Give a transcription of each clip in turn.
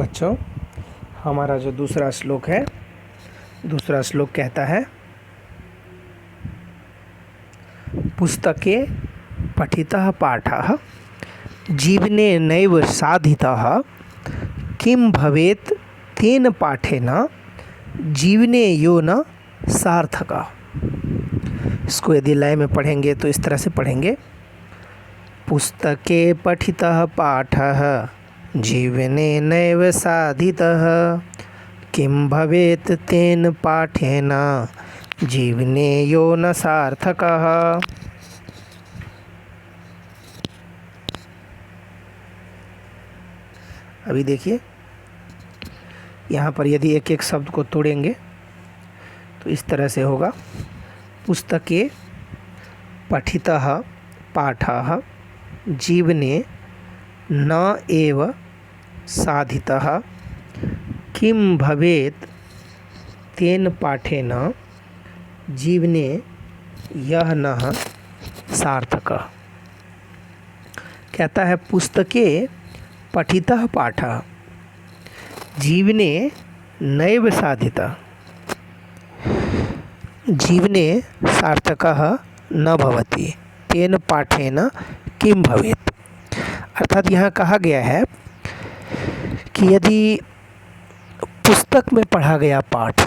बच्चों, हमारा जो दूसरा श्लोक है, दूसरा श्लोक कहता है, पुस्तके पठितः पाठः जीवने नैव साधितः किं भवेत् तेन पाठेन जीवने यो न सार्थकः। इसको यदि लय में पढ़ेंगे तो इस तरह से पढ़ेंगे, पुस्तके पठितः पाठः जीवने नैव साधितः किं भवेत् तेन पाठेन जीवने यो न सार्थकः। अभी देखिए, यहाँ पर यदि एक एक शब्द को तोड़ेंगे तो इस तरह से होगा, पुस्तके पठितः पाठः जीवने न एव साधितः किं भवेत् तेन पाठेन जीवने यह न सार्थकः। कहता है, पुस्तके पठितः पाठः जीवने नैव साधितः जीवने सार्थकः न भवति तेन पाठेन किं भवेत्। अर्थात यहाँ कहा गया है कि यदि पुस्तक में पढ़ा गया पाठ,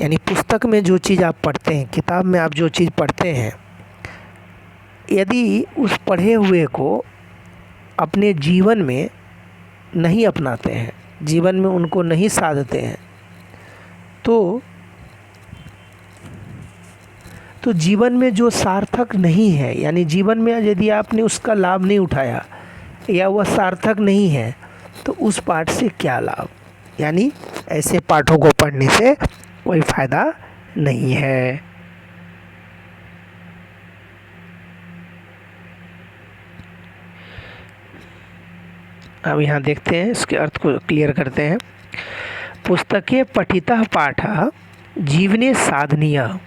यानी पुस्तक में जो चीज़ आप पढ़ते हैं, किताब में आप जो चीज़ पढ़ते हैं, यदि उस पढ़े हुए को अपने जीवन में नहीं अपनाते हैं, जीवन में उनको नहीं साधते हैं, तो जीवन में जो सार्थक नहीं है, यानी जीवन में यदि आपने उसका लाभ नहीं उठाया या वह सार्थक नहीं है, तो उस पाठ से क्या लाभ। यानी ऐसे पाठों को पढ़ने से कोई फ़ायदा नहीं है। अब यहाँ देखते हैं, इसके अर्थ को क्लियर करते हैं। पुस्तके पठितः पाठः जीवने साधनीयः।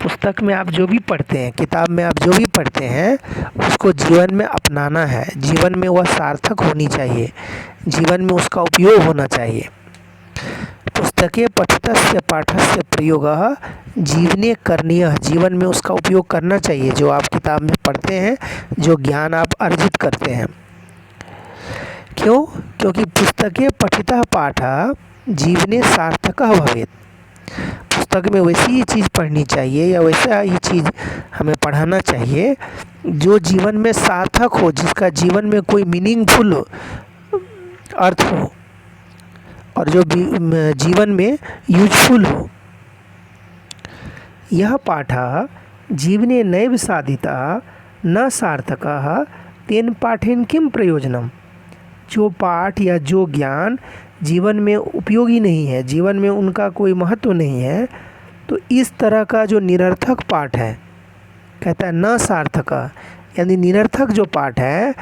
पुस्तक में आप जो भी पढ़ते हैं, किताब में आप जो भी पढ़ते हैं, उसको जीवन में अपनाना है, जीवन में वह सार्थक होनी चाहिए, जीवन में उसका उपयोग होना चाहिए। पुस्तके पठितस्य पाठस्य प्रयोगः जीवने करणीयः। जीवन में उसका उपयोग करना चाहिए, जो आप किताब में पढ़ते हैं, जो ज्ञान आप अर्जित करते हैं। क्यों? क्योंकि पुस्तके पठितः पाठः जीवने सार्थकः भवेत्। पुस्तक में वैसी ही चीज़ पढ़नी चाहिए या वैसा ही चीज़ हमें पढ़ाना चाहिए जो जीवन में सार्थक हो, जिसका जीवन में कोई मीनिंगफुल अर्थ हो और जो जीवन में यूजफुल हो। यह पाठः जीवने नैव साधितः न सार्थकः तेन पाठेन किं प्रयोजनम। जो पाठ या जो ज्ञान जीवन में उपयोगी नहीं है, जीवन में उनका कोई महत्व नहीं है, तो इस तरह का जो निरर्थक पाठ है, कहता है न सार्थक, यानी निरर्थक जो पाठ है,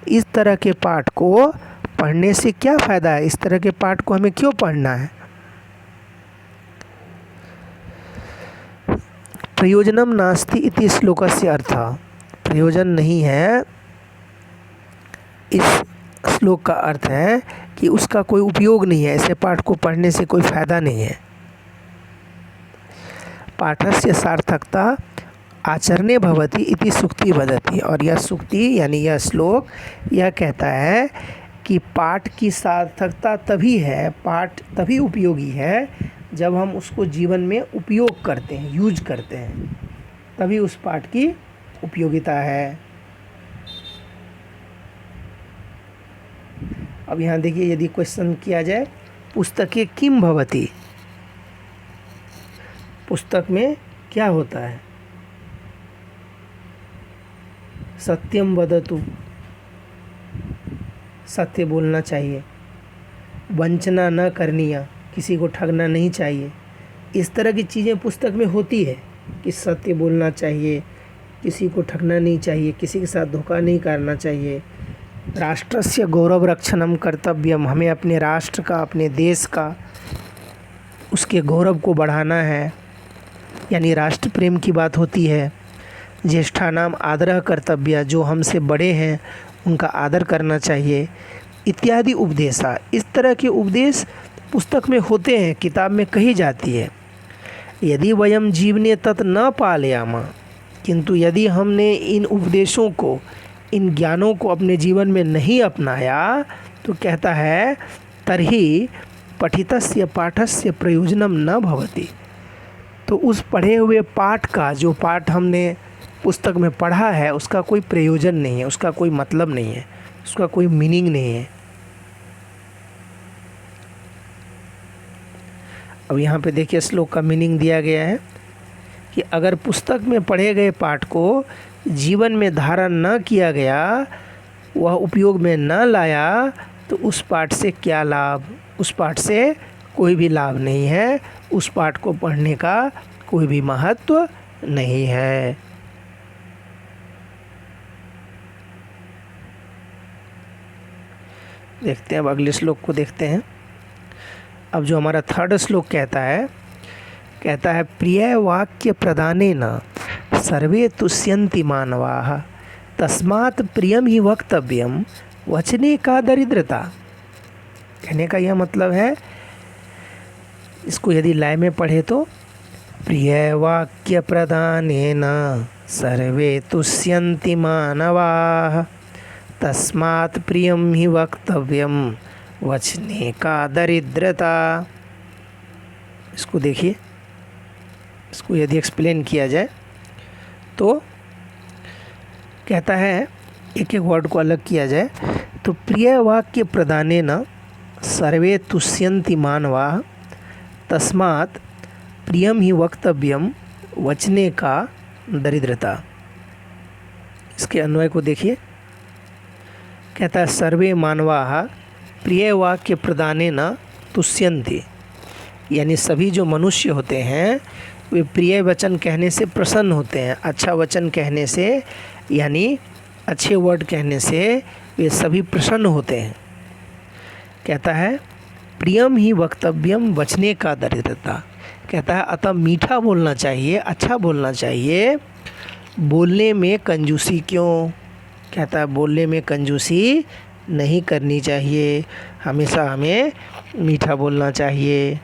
इस तरह के पाठ को पढ़ने से क्या फ़ायदा है, इस तरह के पाठ को हमें क्यों पढ़ना है। प्रयोजनम नास्ति इति श्लोकस्य अर्थः। प्रयोजन नहीं है, इस श्लोक का अर्थ है कि उसका कोई उपयोग नहीं है, ऐसे पाठ को पढ़ने से कोई फ़ायदा नहीं है। पाठस्य सार्थकता आचरणे भवति इति सूक्ति वदति। और यह सूक्ति यानी यह श्लोक यह कहता है कि पाठ की सार्थकता तभी है, पाठ तभी उपयोगी है जब हम उसको जीवन में उपयोग करते हैं, यूज करते हैं, तभी उस पाठ की उपयोगिता है। अब यहाँ देखिए, यदि क्वेश्चन किया जाए, पुस्तके किं भवति, पुस्तक में क्या होता है। सत्यम वदतु, सत्य बोलना चाहिए। वंचना न करनीय, किसी को ठगना नहीं चाहिए। इस तरह की चीज़ें पुस्तक में होती है कि सत्य बोलना चाहिए, किसी को ठगना नहीं चाहिए, किसी के साथ धोखा नहीं करना चाहिए। राष्ट्रस्य गौरव रक्षणम कर्तव्यम, हमें अपने राष्ट्र का, अपने देश का, उसके गौरव को बढ़ाना है, यानी राष्ट्र प्रेम की बात होती है। ज्येष्ठानाम आदरः कर्तव्य, जो हमसे बड़े हैं उनका आदर करना चाहिए। इत्यादि उपदेशा, इस तरह के उपदेश पुस्तक में होते हैं, किताब में कही जाती है। यदि वयम जीवने तत् न पालयामा, किंतु यदि हमने इन उपदेशों को, इन ज्ञानों को अपने जीवन में नहीं अपनाया, तो कहता है तर्हि पठितस्य पाठस्य प्रयोजनम न भवति, तो उस पढ़े हुए पाठ का, जो पाठ हमने पुस्तक में पढ़ा है, उसका कोई प्रयोजन नहीं है, उसका कोई मतलब नहीं है, उसका कोई मीनिंग नहीं है। अब यहाँ पे देखिए श्लोक का मीनिंग दिया गया है कि अगर पुस्तक में पढ़े गए पाठ को जीवन में धारण न किया गया, वह उपयोग में न लाया, तो उस पाठ से क्या लाभ? उस पाठ से कोई भी लाभ नहीं है, उस पाठ को पढ़ने का कोई भी महत्व नहीं है। देखते हैं, अब अगले श्लोक को देखते हैं। अब जो हमारा थर्ड श्लोक कहता है प्रिय वाक्य प्रदानेन सर्वे तुष्यन्ति मानवाः तस्मात् प्रियम ही वक्तव्यम वचने का दरिद्रता। कहने का यह मतलब है, इसको यदि लय में पढ़े तो प्रिय वाक्य प्रदानेन सर्वे तुष्यन्ति मानवाः तस्मात् प्रियम ही वक्तव्यम वचने का दरिद्रता। इसको देखिए, इसको यदि एक्सप्लेन किया जाए तो कहता है, एक एक वर्ड को अलग किया जाए तो प्रिय वाक्य प्रदानेन सर्वे तुष्यन्ति मानवाः तस्मात् प्रियम ही वक्तव्यम वचने का दरिद्रता। इसके अन्वय को देखिए, कहता है सर्वे मानवाः प्रिय वाक्य प्रदानेन तुष्यन्ति, यानी सभी जो मनुष्य होते हैं वे प्रिय वचन कहने से प्रसन्न होते हैं। अच्छा वचन कहने से, यानी अच्छे वर्ड कहने से वे सभी प्रसन्न होते हैं। कहता है प्रियम ही वक्तव्यम वचने का दरिद्रता। कहता है अतः मीठा बोलना चाहिए, अच्छा बोलना चाहिए, बोलने में कंजूसी क्यों? कहता है बोलने में कंजूसी नहीं करनी चाहिए, हमेशा हमें मीठा बोलना चाहिए।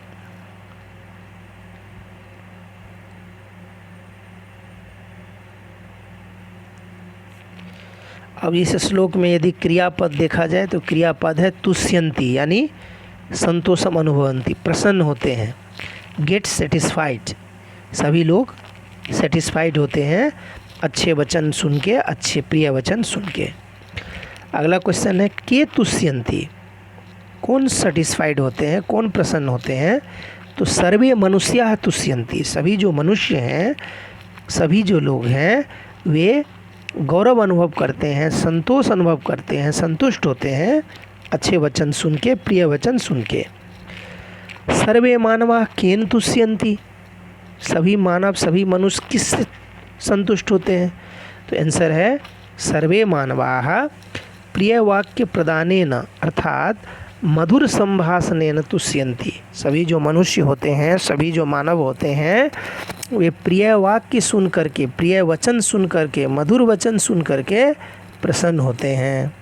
अब इस श्लोक में यदि क्रियापद देखा जाए तो क्रियापद है तुष्यन्ति, यानी संतोषम अनुभवन्ति, प्रसन्न होते हैं। गेट सेटिस्फाइड, सभी लोग सेटिस्फाइड होते हैं अच्छे वचन सुन के, अच्छे प्रिय वचन सुन के। अगला क्वेश्चन है के तुष्यन्ति, कौन सेटिस्फाइड होते हैं, कौन प्रसन्न होते हैं? तो सर्वे मनुष्याः तुष्यन्ति, सभी जो मनुष्य हैं, सभी जो लोग हैं वे गौरव अनुभव करते हैं, संतोष अनुभव करते हैं, संतुष्ट होते हैं अच्छे वचन सुन के, प्रिय वचन सुन के। सर्वे मानवाः केन तुष्यन्ति, सभी मानव, सभी मनुष्य किससे संतुष्ट होते हैं? तो आंसर है सर्वे मानवाः प्रिय वाक्य प्रदानेन अर्थात मधुर संभाषणेन तुष्यन्ति, सभी जो मनुष्य होते हैं, सभी जो मानव होते हैं वे प्रिय वाक्य सुन करके, प्रिय वचन सुन करके, मधुर वचन सुन करके प्रसन्न होते हैं।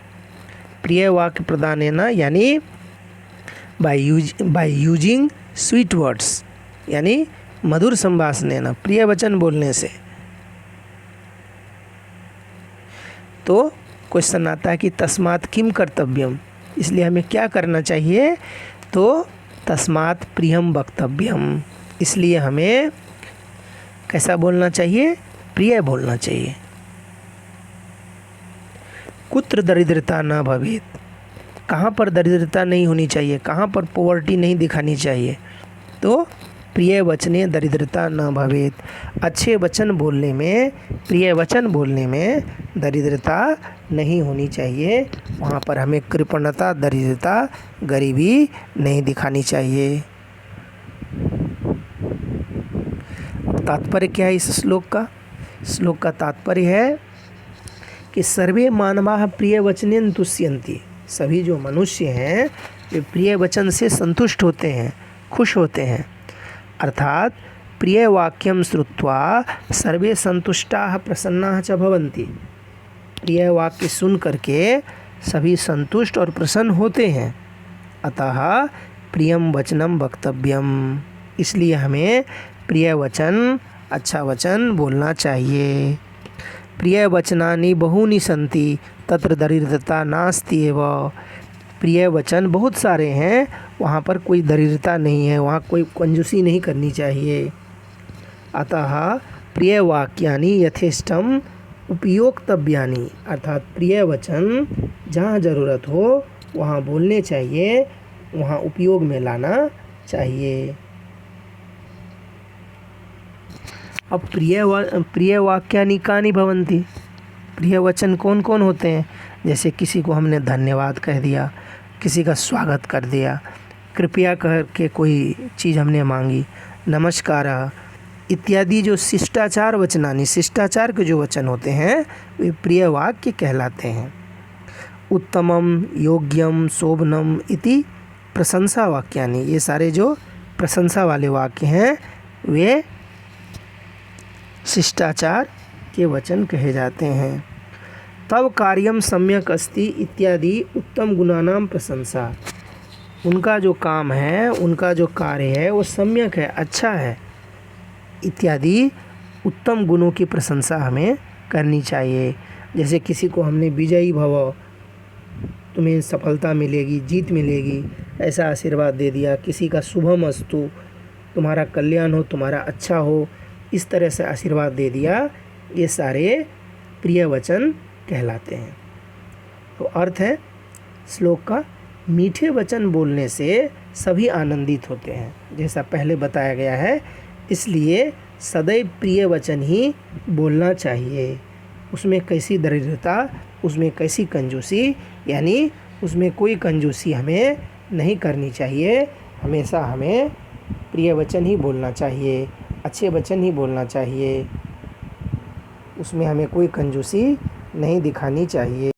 प्रिय वाक्य प्रदानेन यानी बाय यूजिंग स्वीट वर्ड्स, यानी मधुर संभाषणेन, प्रिय वचन बोलने से। तो क्वेश्चन आता है कि तस्मात् किम कर्तव्यम, इसलिए हमें क्या करना चाहिए? तो तस्मात् प्रियम वक्तव्यम, इसलिए हमें कैसा बोलना चाहिए? प्रिय बोलना चाहिए। कुत्र दरिद्रता न भवेत्, कहाँ पर दरिद्रता नहीं होनी चाहिए, कहाँ पर पॉवर्टी नहीं दिखानी चाहिए? तो प्रिय वचने दरिद्रता न भवेत्, अच्छे वचन बोलने में, प्रिय वचन बोलने में दरिद्रता नहीं होनी चाहिए, वहाँ पर हमें कृपणता, दरिद्रता, गरीबी नहीं दिखानी चाहिए। तात्पर्य क्या है इस श्लोक का? श्लोक का तात्पर्य है कि सर्वे मानवाः प्रिय वचनेन तुष्यन्ति, सभी जो मनुष्य हैं वे प्रिय वचन से संतुष्ट होते हैं, खुश होते हैं। अर्थात प्रिय वाक्यम श्रुत्वा सर्वे संतुष्टाः प्रसन्नाः च भवन्ति, प्रिय वाक्य सुन करके सभी संतुष्ट और प्रसन्न होते हैं। अतः प्रियम वचनम वक्तव्यम, इसलिए हमें प्रिय वचन, अच्छा वचन बोलना चाहिए। प्रिय वचनानि बहूनि सन्ति तत्र दरिद्रता नास्ति एव। प्रिय वचन बहुत सारे हैं, वहाँ पर कोई दरिद्रता नहीं है, वहाँ कोई कंजूसी नहीं करनी चाहिए। अतः प्रिय वाक्यानि यथेष्टम उपयोक्तव्यानि, अर्थात प्रिय वचन जहाँ ज़रूरत हो वहाँ बोलने चाहिए, वहाँ उपयोग में लाना चाहिए। अब प्रिय वाक्यानि कानि भवन्ति, प्रिय वचन कौन कौन होते हैं? जैसे किसी को हमने धन्यवाद कह दिया, किसी का स्वागत कर दिया, कृपया करके कोई चीज़ हमने मांगी, नमस्कार इत्यादि। जो शिष्टाचार वचनानि, शिष्टाचार के जो वचन होते हैं वे प्रिय वाक्य कहलाते हैं। उत्तमम, योग्यम, शोभनम इति प्रशंसा वाक्यानि, ये सारे जो प्रशंसा वाले वाक्य हैं वे शिष्टाचार के वचन कहे जाते हैं। तब कार्यम सम्यक अस्ति इत्यादि उत्तम गुणानाम प्रशंसा, उनका जो काम है, उनका जो कार्य है वो सम्यक है, अच्छा है इत्यादि उत्तम गुणों की प्रशंसा हमें करनी चाहिए। जैसे किसी को हमने विजयी भव, तुम्हें सफलता मिलेगी, जीत मिलेगी, ऐसा आशीर्वाद दे दिया। किसी का शुभम अस्तु, तुम्हारा कल्याण हो, तुम्हारा अच्छा हो, इस तरह से आशीर्वाद दे दिया। ये सारे प्रिय वचन कहलाते हैं। तो अर्थ है श्लोक का, मीठे वचन बोलने से सभी आनंदित होते हैं, जैसा पहले बताया गया है। इसलिए सदैव प्रिय वचन ही बोलना चाहिए। उसमें कैसी दरिद्रता, उसमें कैसी कंजूसी, यानी उसमें कोई कंजूसी हमें नहीं करनी चाहिए। हमेशा हमें प्रिय वचन ही बोलना चाहिए, अच्छे वचन ही बोलना चाहिए, उसमें हमें कोई कंजूसी नहीं दिखानी चाहिए।